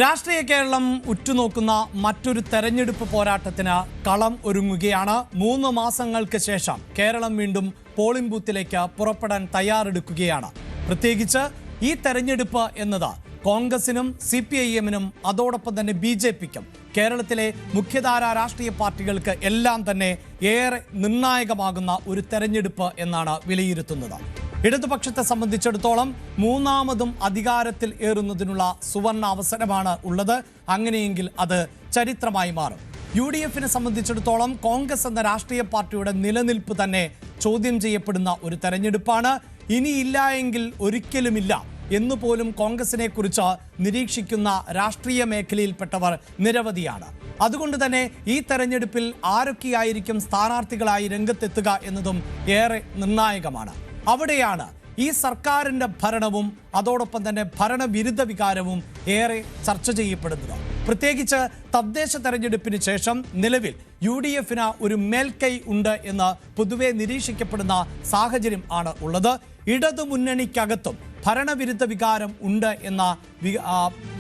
രാഷ്ട്രീയ കേരളം ഉറ്റുനോക്കുന്ന മറ്റൊരു തെരഞ്ഞെടുപ്പ് പോരാട്ടത്തിന് കളം ഒരുങ്ങുകയാണ്. 3 മാസങ്ങൾക്ക് ശേഷം കേരളം വീണ്ടും പോളിംഗ് ബൂത്തിലേക്ക് പുറപ്പെടാൻ തയ്യാറെടുക്കുകയാണ്. പ്രത്യേകിച്ച് ഈ തെരഞ്ഞെടുപ്പ് എന്നത് കോൺഗ്രസിനും CPIM-നും അതോടൊപ്പം തന്നെ BJP-ക്കും കേരളത്തിലെ മുഖ്യധാര രാഷ്ട്രീയ പാർട്ടികൾക്ക് എല്ലാം തന്നെ ഏറെ നിർണായകമാകുന്ന ഒരു തെരഞ്ഞെടുപ്പ് എന്നാണ് വിലയിരുത്തുന്നത്. ഇടതുപക്ഷത്തെ സംബന്ധിച്ചിടത്തോളം മൂന്നാമതും അധികാരത്തിൽ ഏറുന്നതിനുള്ള സുവർണ അവസരമാണ് ഉള്ളത്. അങ്ങനെയെങ്കിൽ അത് ചരിത്രമായി മാറും. UDF-നെ സംബന്ധിച്ചിടത്തോളം കോൺഗ്രസ് എന്ന രാഷ്ട്രീയ പാർട്ടിയുടെ നിലനിൽപ്പ് തന്നെ ചോദ്യം ചെയ്യപ്പെടുന്ന ഒരു തെരഞ്ഞെടുപ്പാണ്. ഇനിയില്ല എങ്കിൽ ഒരിക്കലുമില്ല എന്നുപോലും കോൺഗ്രസിനെ കുറിച്ച് നിരീക്ഷിക്കുന്ന രാഷ്ട്രീയ മേഖലയിൽപ്പെട്ടവർ നിരവധിയാണ്. അതുകൊണ്ട് തന്നെ ഈ തെരഞ്ഞെടുപ്പിൽ ആരൊക്കെയായിരിക്കും സ്ഥാനാർത്ഥികളായി രംഗത്തെത്തുക എന്നതും ഏറെ നിർണായകമാണ്. അവിടെയാണ് ഈ സർക്കാരിൻ്റെ ഭരണവും അതോടൊപ്പം തന്നെ ഭരണവിരുദ്ധ വികാരവും ഏറെ ചർച്ച ചെയ്യപ്പെടുന്നത്. പ്രത്യേകിച്ച് തദ്ദേശ തെരഞ്ഞെടുപ്പിന് ശേഷം നിലവിൽ UDF-ന് ഒരു മേൽക്കൈ ഉണ്ട് എന്ന് പൊതുവെ നിരീക്ഷിക്കപ്പെടുന്ന സാഹചര്യം ആണ് ഉള്ളത്. ഇടതുമുന്നണിക്കകത്തും ഭരണവിരുദ്ധ വികാരം ഉണ്ട് എന്ന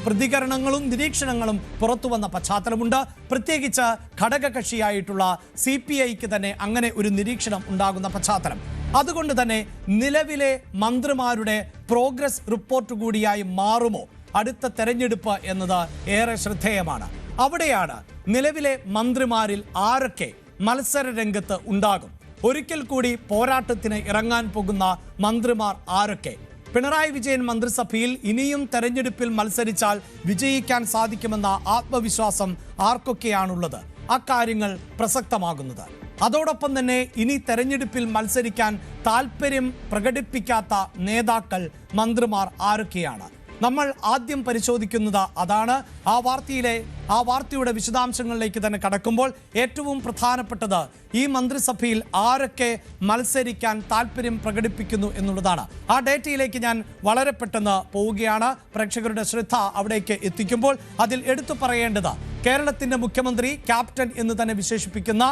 പ്രതികരണങ്ങളും നിരീക്ഷണങ്ങളും പുറത്തു വന്ന പശ്ചാത്തലമുണ്ട്. പ്രത്യേകിച്ച് ഘടകകക്ഷിയായിട്ടുള്ള CPI-ക്ക് തന്നെ അങ്ങനെ ഒരു നിരീക്ഷണം ഉണ്ടാകുന്ന പശ്ചാത്തലം. അതുകൊണ്ട് തന്നെ നിലവിലെ മന്ത്രിമാരുടെ പ്രോഗ്രസ് റിപ്പോർട്ട് കൂടിയായി മാറുമോ അടുത്ത തെരഞ്ഞെടുപ്പ് എന്നത് ഏറെ ശ്രദ്ധേയമാണ്. അവിടെയാണ് നിലവിലെ മന്ത്രിമാരിൽ ആരൊക്കെ മത്സര രംഗത്ത് ഉണ്ടാകും, ഒരിക്കൽ കൂടി പോരാട്ടത്തിന് ഇറങ്ങാൻ പോകുന്ന മന്ത്രിമാർ ആരൊക്കെ, പിണറായി വിജയൻ മന്ത്രിസഭയിൽ ഇനിയും തെരഞ്ഞെടുപ്പിൽ മത്സരിച്ചാൽ വിജയിക്കാൻ സാധിക്കുമെന്ന ആത്മവിശ്വാസം ആർക്കൊക്കെയാണുള്ളത്, അക്കാര്യങ്ങൾ പ്രസക്തമാകുന്നത്. അതോടൊപ്പം തന്നെ ഇനി തെരഞ്ഞെടുപ്പിൽ മത്സരിക്കാൻ താല്പര്യം പ്രകടിപ്പിക്കാത്ത നേതാക്കൾ മന്ത്രിമാർ ആരൊക്കെയാണ്. നമ്മൾ ആദ്യം പരിശോധിക്കുന്നത് അതാണ്. ആ വാർത്തയുടെ വിശദാംശങ്ങളിലേക്ക് തന്നെ കടക്കുമ്പോൾ ഏറ്റവും പ്രധാനപ്പെട്ടത് ഈ മന്ത്രിസഭയിൽ ആരൊക്കെ മത്സരിക്കാൻ താല്പര്യം പ്രകടിപ്പിക്കുന്നു എന്നുള്ളതാണ്. ആ ഡേറ്റയിലേക്ക് ഞാൻ വളരെ പെട്ടെന്ന് പോവുകയാണ്. പ്രേക്ഷകരുടെ ശ്രദ്ധ അവിടേക്ക് എത്തിക്കുമ്പോൾ അതിൽ എടുത്തു പറയേണ്ടത് കേരളത്തിൻ്റെ മുഖ്യമന്ത്രി, ക്യാപ്റ്റൻ എന്ന് തന്നെ വിശേഷിപ്പിക്കുന്ന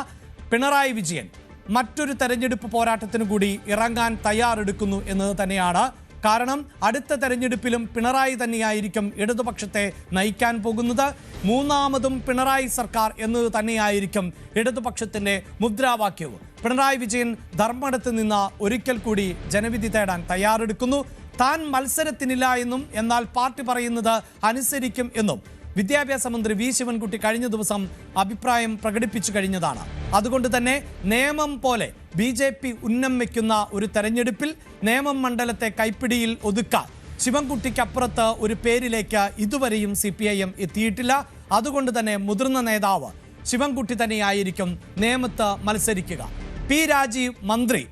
പിണറായി വിജയൻ മറ്റൊരു തെരഞ്ഞെടുപ്പ് പോരാട്ടത്തിന് കൂടി ഇറങ്ങാൻ തയ്യാറെടുക്കുന്നു എന്നത് തന്നെയാണ്. കാരണം അടുത്ത തെരഞ്ഞെടുപ്പിലും പിണറായി തന്നെയായിരിക്കും ഇടതുപക്ഷത്തെ നയിക്കാൻ പോകുന്നത്. മൂന്നാമതും പിണറായി സർക്കാർ എന്നത് തന്നെയായിരിക്കും ഇടതുപക്ഷത്തിൻ്റെ മുദ്രാവാക്യവും. പിണറായി വിജയൻ ധർമ്മടത്ത് നിന്ന് ഒരിക്കൽ കൂടി ജനവിധി തേടാൻ തയ്യാറെടുക്കുന്നു. താൻ മത്സരത്തിനില്ല എന്നും എന്നാൽ പാർട്ടി പറയുന്നത് അനുസരിക്കും എന്നും വിദ്യാഭ്യാസ മന്ത്രി V. ശിവൻകുട്ടി കഴിഞ്ഞ ദിവസം അഭിപ്രായം പ്രകടിപ്പിച്ചു കഴിഞ്ഞതാണ്. അതുകൊണ്ട് തന്നെ നിയമം പോലെ BJP ഉന്നം വയ്ക്കുന്ന ഒരു തെരഞ്ഞെടുപ്പിൽ നേമം മണ്ഡലത്തെ കൈപ്പിടിയിൽ ഒതുക്കാൻ ശിവൻകുട്ടിക്കപ്പുറത്ത് ഒരു പേരിലേക്ക് ഇതുവരെയും CPIM എത്തിയിട്ടില്ല. അതുകൊണ്ട് തന്നെ മുതിർന്ന നേതാവ് ശിവൻകുട്ടി തന്നെയായിരിക്കും നേമത്ത് മത്സരിക്കുക. P. രാജീവ് മന്ത്രി,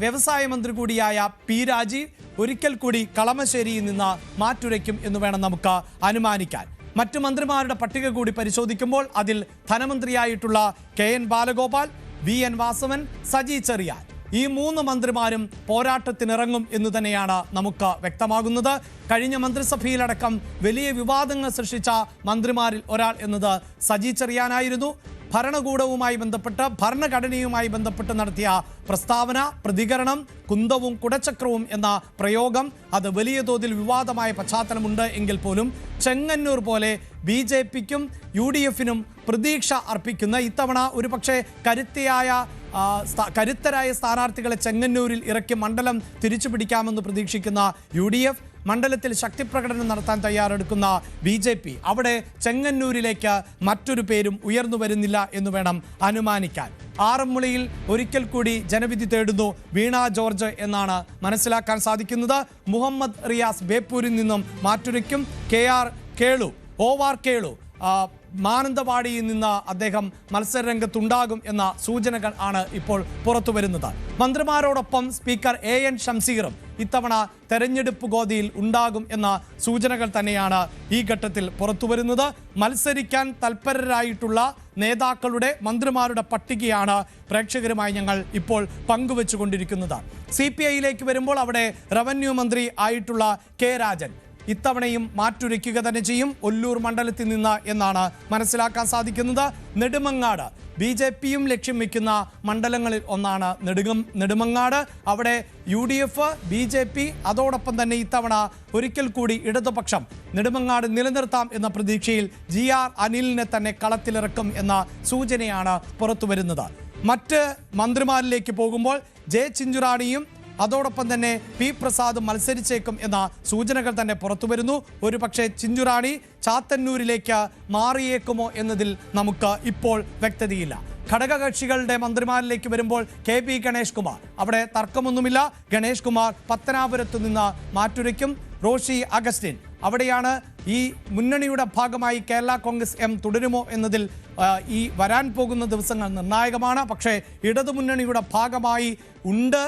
വ്യവസായ മന്ത്രി കൂടിയായ P. രാജീവ് ഒരിക്കൽ കൂടി കളമശ്ശേരിയിൽ നിന്ന് മാറ്റുരയ്ക്കും എന്ന് വേണം നമുക്ക് അനുമാനിക്കാൻ. മറ്റു മന്ത്രിമാരുടെ പട്ടിക കൂടി പരിശോധിക്കുമ്പോൾ അതിൽ ധനമന്ത്രിയായിട്ടുള്ള KN ബാലഗോപാൽ, VN വാസവൻ, സജി ചെറിയാൻ ഈ 3 മന്ത്രിമാരും പോരാട്ടത്തിനിറങ്ങും എന്ന് തന്നെയാണ് നമുക്ക് വ്യക്തമാകുന്നത്. കഴിഞ്ഞ മന്ത്രിസഭയിലടക്കം വലിയ വിവാദങ്ങൾ സൃഷ്ടിച്ച മന്ത്രിമാരിൽ ഒരാൾ എന്നത് സജി ചെറിയാനായിരുന്നു. ഭരണകൂടവുമായി ബന്ധപ്പെട്ട് ഭരണഘടനയുമായി ബന്ധപ്പെട്ട് നടത്തിയ പ്രസ്താവന, പ്രതികരണം, കുന്തവും കുടച്ചക്രവും എന്ന പ്രയോഗം അത് വലിയ തോതിൽ വിവാദമായ പശ്ചാത്തലമുണ്ട് എങ്കിൽ പോലും ചെങ്ങന്നൂർ പോലെ BJP-ക്കും UDF-നും പ്രതീക്ഷ അർപ്പിക്കുന്ന ഇത്തവണ ഒരു പക്ഷേ കരുത്തരായ സ്ഥാനാർത്ഥികളെ ചെങ്ങന്നൂരിൽ ഇറക്കി മണ്ഡലം തിരിച്ചു പിടിക്കാമെന്ന് പ്രതീക്ഷിക്കുന്ന UDF, മണ്ഡലത്തിൽ ശക്തിപ്രകടനം നടത്താൻ തയ്യാറെടുക്കുന്ന BJP, അവിടെ ചെങ്ങന്നൂരിലേക്ക് മറ്റൊരു പേരും ഉയർന്നു വരുന്നില്ല എന്ന് വേണം അനുമാനിക്കാൻ. ആറന്മുളയിൽ ഒരിക്കൽ കൂടി ജനവിധി തേടുന്നു വീണ ജോർജ് എന്നാണ് മനസ്സിലാക്കാൻ സാധിക്കുന്നത്. മുഹമ്മദ് റിയാസ് ബേപ്പൂരിൽ നിന്നും മാറ്റുരയ്ക്കും. OR കേളു മാനന്തവാടിയിൽ നിന്ന് അദ്ദേഹം മത്സരരംഗത്തുണ്ടാകും എന്ന സൂചനകൾ ആണ് ഇപ്പോൾ പുറത്തു വരുന്നത്. മന്ത്രിമാരോടൊപ്പം സ്പീക്കർ AN ഷംസീറും ഇത്തവണ തെരഞ്ഞെടുപ്പ് ഗോതിയിൽ ഉണ്ടാകും എന്ന സൂചനകൾ തന്നെയാണ് ഈ ഘട്ടത്തിൽ പുറത്തു വരുന്നത്. മത്സരിക്കാൻ തൽപരരായിട്ടുള്ള നേതാക്കളുടെ മന്ത്രിമാരുടെ പട്ടികയാണ് പ്രേക്ഷകരുമായി ഞങ്ങൾ ഇപ്പോൾ പങ്കുവെച്ചുകൊണ്ടിരിക്കുന്നത്. CPI-യിലേക്ക് വരുമ്പോൾ അവിടെ റവന്യൂ മന്ത്രി ആയിട്ടുള്ള K. രാജൻ, ഇത്തവണയും മാറ്റുരയ്ക്കുക തന്നെ ചെയ്യും ഒല്ലൂർ മണ്ഡലത്തിൽ നിന്ന് എന്നാണ് മനസ്സിലാക്കാൻ സാധിക്കുന്നത്. നെടുമങ്ങാട് BJPയും ലക്ഷ്യം വയ്ക്കുന്ന മണ്ഡലങ്ങളിൽ ഒന്നാണ് നെടുമങ്ങാട്. അവിടെ UDF, BJP അതോടൊപ്പം തന്നെ ഇത്തവണ ഒരിക്കൽ കൂടി ഇടതുപക്ഷം നെടുമങ്ങാട് നിലനിർത്താം എന്ന പ്രതീക്ഷയിൽ GR അനിലിനെ തന്നെ കളത്തിലിറക്കും എന്ന സൂചനയാണ് പുറത്തുവരുന്നത്. മറ്റ് മന്ത്രിമാരിലേക്ക് പോകുമ്പോൾ J ചിഞ്ചുറാണിയും അതോടൊപ്പം തന്നെ P പ്രസാദ് മത്സരിച്ചേക്കും എന്ന സൂചനകൾ തന്നെ പുറത്തു വരുന്നു. ഒരു പക്ഷേ ചിഞ്ചുറാണി ചാത്തന്നൂരിലേക്ക് മാറിയേക്കുമോ എന്നതിൽ നമുക്ക് ഇപ്പോൾ വ്യക്തതയില്ല. ഘടകകക്ഷികളുടെ മന്ത്രിമാരിലേക്ക് വരുമ്പോൾ KP ഗണേഷ് കുമാർ, അവിടെ തർക്കമൊന്നുമില്ല. ഗണേഷ് കുമാർ പത്തനാപുരത്തു നിന്ന് മാറ്റുരയ്ക്കും. റോഷി അഗസ്റ്റിൻ, അവിടെയാണ് ഈ മുന്നണിയുടെ ഭാഗമായി കേരള കോൺഗ്രസ് M തുടരുമോ എന്നതിൽ ഈ വരാൻ പോകുന്ന ദിവസങ്ങൾ നിർണായകമാണ്. പക്ഷേ ഇടതുമുന്നണിയുടെ ഭാഗമായി ഉണ്ട്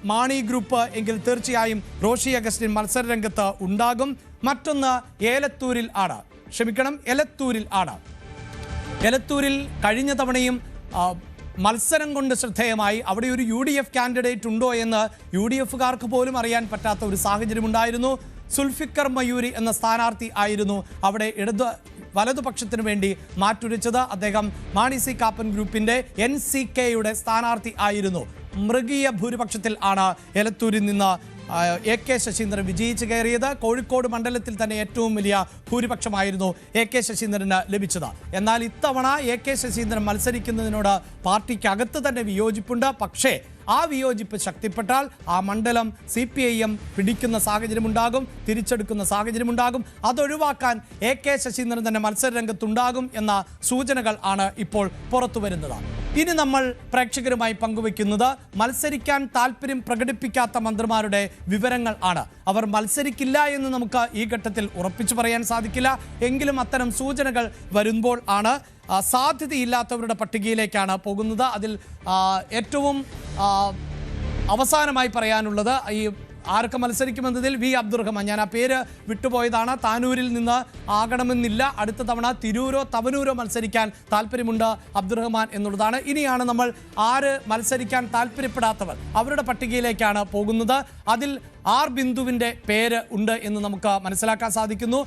മാണി ഗ്രൂപ്പ് എങ്കിൽ തീർച്ചയായും റോഷി അഗസ്റ്റിൻ മത്സര രംഗത്ത് ഉണ്ടാകും. മറ്റൊന്ന് എലത്തൂരിൽ ആണ്. എലത്തൂരിൽ കഴിഞ്ഞ തവണയും മത്സരം കൊണ്ട് ശ്രദ്ധേയമായി അവിടെ ഒരു UDF കാൻഡിഡേറ്റ് ഉണ്ടോ എന്ന് UDFകാർക്ക് പോലും അറിയാൻ പറ്റാത്ത ഒരു സാഹചര്യമുണ്ടായിരുന്നു. സുൽഫിക്കർ മയൂരി എന്ന സ്ഥാനാർത്ഥി ആയിരുന്നു അവിടെ വലതുപക്ഷത്തിനു വേണ്ടി മാറ്റുരച്ചത്. അദ്ദേഹം മാണി സി കാപ്പൻ ഗ്രൂപ്പിന്റെ NCKയുടെ സ്ഥാനാർത്ഥി ആയിരുന്നു. മൃഗീയ ഭൂരിപക്ഷത്തിൽ ആണ് എലത്തൂരിൽ നിന്ന് AK ശശീന്ദ്രൻ വിജയിച്ച് കയറിയത്. കോഴിക്കോട് മണ്ഡലത്തിൽ തന്നെ ഏറ്റവും വലിയ ഭൂരിപക്ഷമായിരുന്നു AK ശശീന്ദ്രന് ലഭിച്ചത്. എന്നാൽ ഇത്തവണ AK ശശീന്ദ്രൻ മത്സരിക്കുന്നതിനോട് പാർട്ടിക്കകത്ത് തന്നെ വിയോജിപ്പുണ്ട്. പക്ഷേ ആ വിയോജിപ്പ് ശക്തിപ്പെട്ടാൽ ആ മണ്ഡലം CPIM പിടിക്കുന്ന സാഹചര്യമുണ്ടാകും, തിരിച്ചെടുക്കുന്ന സാഹചര്യമുണ്ടാകും. അതൊഴിവാക്കാൻ AK ശശീന്ദ്രൻ തന്നെ മത്സര രംഗത്തുണ്ടാകും എന്ന സൂചനകൾ ആണ് ഇപ്പോൾ പുറത്തു വരുന്നത്. ഇനി നമ്മൾ പ്രേക്ഷകരുമായി പങ്കുവെക്കുന്നത് മത്സരിക്കാൻ താല്പര്യം പ്രകടിപ്പിക്കാത്ത മന്ത്രിമാരുടെ വിവരങ്ങൾ ആണ്. അവർ മത്സരിക്കില്ല എന്ന് നമുക്ക് ഈ ഘട്ടത്തിൽ ഉറപ്പിച്ചു പറയാൻ സാധിക്കില്ല. എങ്കിലും അത്തരം സൂചനകൾ വരുമ്പോൾ ആണ് സാധ്യതയില്ലാത്തവരുടെ പട്ടികയിലേക്കാണ് പോകുന്നത്. അതിൽ ഏറ്റവും അവസാനമായി പറയാനുള്ളത് ഈ ആരൊക്കെ മത്സരിക്കുമെന്നതിൽ V അബ്ദുറഹ്മാൻ, ഞാൻ ആ പേര് വിട്ടുപോയതാണ്. താനൂരിൽ നിന്ന് ആകണമെന്നില്ല, അടുത്ത തവണ തിരൂരോ തവനൂരോ മത്സരിക്കാൻ താല്പര്യമുണ്ട് അബ്ദുറഹ്മാൻ എന്നുള്ളതാണ്. ഇനിയാണ് നമ്മൾ ആര് മത്സരിക്കാൻ താല്പര്യപ്പെടാത്തവർ അവരുടെ പട്ടികയിലേക്കാണ് പോകുന്നത്. അതിൽ R ബിന്ദുവിൻ്റെ പേര് ഉണ്ട് എന്ന് നമുക്ക് മനസ്സിലാക്കാൻ സാധിക്കുന്നു.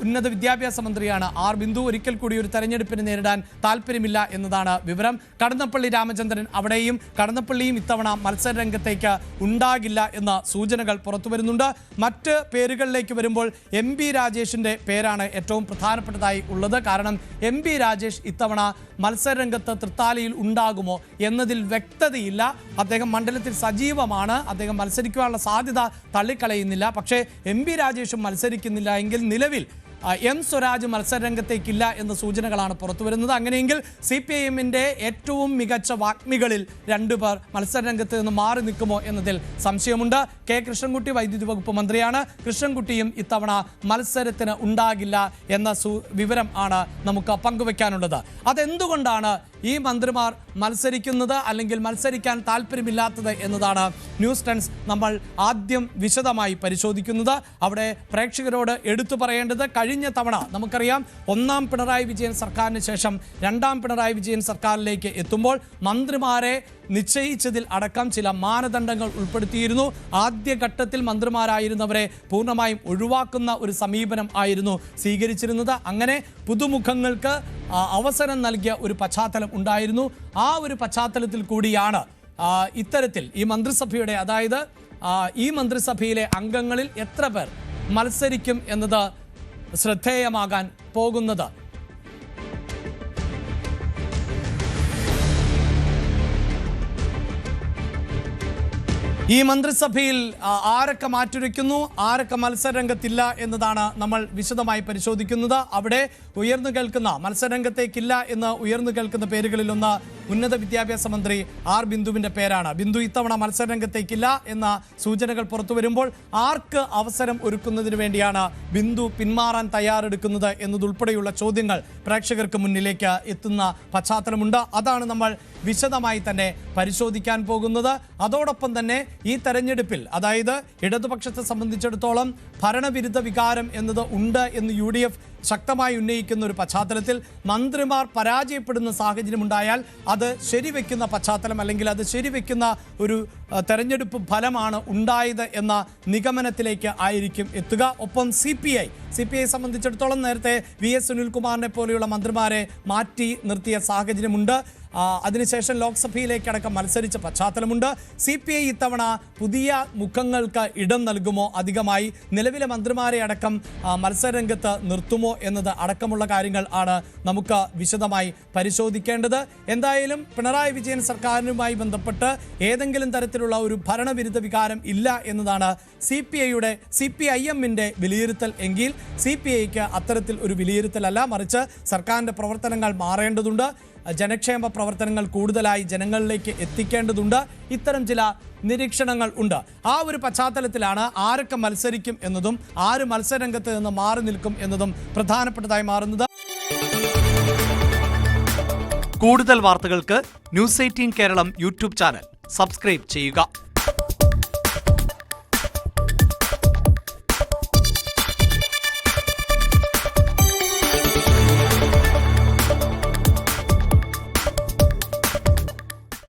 ഉന്നത വിദ്യാഭ്യാസ മന്ത്രിയാണ് R ബിന്ദു. ഒരിക്കൽ കൂടി ഒരു തെരഞ്ഞെടുപ്പിന് നേരിടാൻ താല്പര്യമില്ല എന്നതാണ് വിവരം. കടന്നപ്പള്ളി രാമചന്ദ്രൻ, അവിടെയും കടന്നപ്പള്ളിയും ഇത്തവണ മത്സര രംഗത്തേക്ക് ഉണ്ടാകില്ല എന്ന സൂചനകൾ പുറത്തു വരുന്നുണ്ട്. മറ്റ് പേരുകളിലേക്ക് വരുമ്പോൾ MB രാജേഷിൻ്റെ പേരാണ് ഏറ്റവും പ്രധാനപ്പെട്ടതായി ഉള്ളത്. കാരണം MB രാജേഷ് ഇത്തവണ മത്സര രംഗത്ത് തൃത്താലയിൽ ഉണ്ടാകുമോ എന്നതിൽ വ്യക്തതയില്ല. അദ്ദേഹം മണ്ഡലത്തിൽ സജീവമാണ്, അദ്ദേഹം മത്സരിക്കുവാനുള്ള സാധ്യത തള്ളിക്കളയുന്നില്ല. പക്ഷേ MB രാജേഷും മത്സരിക്കുന്നില്ല എങ്കിൽ നിലവിൽ M സ്വരാജ് മത്സരരംഗത്തേക്കില്ല എന്ന സൂചനകളാണ് പുറത്തു വരുന്നത്. അങ്ങനെയെങ്കിൽ CPIMന്റെ ഏറ്റവും മികച്ച വാഗ്മികളിൽ രണ്ടുപേർ മത്സരരംഗത്ത് നിന്ന് മാറി നിൽക്കുമോ എന്നതിൽ സംശയമുണ്ട്. K കൃഷ്ണൻകുട്ടി വൈദ്യുതി വകുപ്പ് മന്ത്രിയാണ്. കൃഷ്ണൻകുട്ടിയും ഇത്തവണ മത്സരത്തിന് ഉണ്ടാകില്ല എന്ന വിവരം ആണ് നമുക്ക് പങ്കുവെക്കാനുള്ളത്. അതെന്തുകൊണ്ടാണ് ഈ മന്ത്രിമാർ മത്സരിക്കുന്നത് അല്ലെങ്കിൽ മത്സരിക്കാൻ താല്പര്യമില്ലാത്തത് എന്നതാണ് ന്യൂസ് ടെൻസ് നമ്മൾ ആദ്യം വിശദമായി പരിശോധിക്കുന്നത്. അവിടെ പ്രേക്ഷകരോട് എടുത്തു പറയേണ്ടത്, കഴിഞ്ഞ തവണ നമുക്കറിയാം ഒന്നാം പിണറായി വിജയൻ സർക്കാരിന് ശേഷം രണ്ടാം പിണറായി വിജയൻ സർക്കാരിലേക്ക് എത്തുമ്പോൾ മന്ത്രിമാരെ നിശ്ചയിച്ചതിൽ അടക്കം ചില മാനദണ്ഡങ്ങൾ ഉൾപ്പെടുത്തിയിരുന്നു. ആദ്യഘട്ടത്തിൽ മന്ത്രിമാരായിരുന്നവരെ പൂർണ്ണമായും ഒഴിവാക്കുന്ന ഒരു സമീപനം ആയിരുന്നു സ്വീകരിച്ചിരുന്നത്. അങ്ങനെ പുതുമുഖങ്ങൾക്ക് അവസരം നൽകിയ ഒരു പശ്ചാത്തലം ഉണ്ടായിരുന്നു. ആ ഒരു പശ്ചാത്തലത്തിൽ കൂടിയാണ് ഇത്തരത്തിൽ ഈ മന്ത്രിസഭയുടെ, അതായത് ഈ മന്ത്രിസഭയിലെ അംഗങ്ങളിൽ എത്ര പേർ മത്സരിക്കും എന്നത് ശ്രദ്ധേയമാകാൻ പോകുന്നത്. ഈ മന്ത്രിസഭയിൽ ആരൊക്കെ മാറ്റുരയ്ക്കുന്നു, ആരൊക്കെ മത്സരരംഗത്തില്ല എന്നതാണ് നമ്മൾ വിശദമായി പരിശോധിക്കുന്നത്. അവിടെ ഉയർന്നു കേൾക്കുന്ന മത്സരരംഗത്തേക്കില്ല എന്ന് ഉയർന്നു കേൾക്കുന്ന പേരുകളിലൊന്ന് ഉന്നത വിദ്യാഭ്യാസ മന്ത്രി R ബിന്ദുവിൻ്റെ പേരാണ്. ബിന്ദു ഇത്തവണ മത്സരരംഗത്തേക്കില്ല എന്ന സൂചനകൾ പുറത്തു വരുമ്പോൾ ആർക്ക് അവസരം ഒരുക്കുന്നതിന് വേണ്ടിയാണ് ബിന്ദു പിന്മാറാൻ തയ്യാറെടുക്കുന്നത് എന്നതുൾപ്പെടെയുള്ള ചോദ്യങ്ങൾ പ്രേക്ഷകർക്ക് മുന്നിലേക്ക് എത്തുന്ന പശ്ചാത്തലമുണ്ട്. അതാണ് നമ്മൾ വിശദമായി തന്നെ പരിശോധിക്കാൻ പോകുന്നത്. അതോടൊപ്പം തന്നെ ഈ തെരഞ്ഞെടുപ്പിൽ, അതായത് ഇടതുപക്ഷത്തെ സംബന്ധിച്ചിടത്തോളം ഭരണവിരുദ്ധ വികാരം എന്നത് ഉണ്ട് എന്ന് UDF ശക്തമായി ഉന്നയിക്കുന്ന ഒരു പശ്ചാത്തലത്തിൽ മന്ത്രിമാർ പരാജയപ്പെടുന്ന സാഹചര്യമുണ്ടായാൽ അത് ശരിവെക്കുന്ന പശ്ചാത്തലം, അല്ലെങ്കിൽ അത് ശരിവെക്കുന്ന ഒരു തെരഞ്ഞെടുപ്പ് ഫലമാണ് ഉണ്ടായത് എന്ന നിഗമനത്തിലേക്ക് ആയിരിക്കും എത്തുക. ഒപ്പം CPI സംബന്ധിച്ചിടത്തോളം നേരത്തെ VS സുനിൽകുമാറിനെ പോലെയുള്ള മന്ത്രിമാരെ മാറ്റി നിർത്തിയ സാഹചര്യമുണ്ട്. അതിനുശേഷം ലോക്സഭയിലേക്കടക്കം മത്സരിച്ച പശ്ചാത്തലമുണ്ട്. CPI ഇത്തവണ പുതിയ മുഖങ്ങൾക്ക് ഇടം നൽകുമോ, അധികമായി നിലവിലെ മന്ത്രിമാരെ അടക്കം മത്സരരംഗത്ത് നിർത്തുമോ എന്നത് അടക്കമുള്ള കാര്യങ്ങൾ ആണ് നമുക്ക് വിശദമായി പരിശോധിക്കേണ്ടത്. എന്തായാലും പിണറായി വിജയൻ സർക്കാരിനുമായി ബന്ധപ്പെട്ട് ഏതെങ്കിലും തരത്തിലുള്ള ഒരു ഭരണവിരുദ്ധ വികാരം ഇല്ല എന്നതാണ് CPIM-ന്റെ വിലയിരുത്തൽ എങ്കിൽ CPIക്ക് അത്തരത്തിൽ ഒരു വിലയിരുത്തലല്ല, മറിച്ച് സർക്കാരിൻ്റെ പ്രവർത്തനങ്ങൾ മാറേണ്ടതുണ്ട്. ജനക്ഷേമ പ്രവർത്തനങ്ങൾ കൂടുതലായി ജനങ്ങളിലേക്ക് എത്തിക്കേണ്ടതുണ്ട്. ഇത്തരം ചില നിരീക്ഷണങ്ങൾ ഉണ്ട്. ആ ഒരു പശ്ചാത്തലത്തിലാണ് ആരൊക്കെ മത്സരിക്കും എന്നതും ആര് മത്സരരംഗത്ത് നിന്ന് മാറി നിൽക്കും എന്നതും പ്രധാനപ്പെട്ടതായി മാറുന്നത്. കൂടുതൽ വാർത്തകൾക്ക് News 18 Keralam YouTube channel subscribe ചെയ്യുക.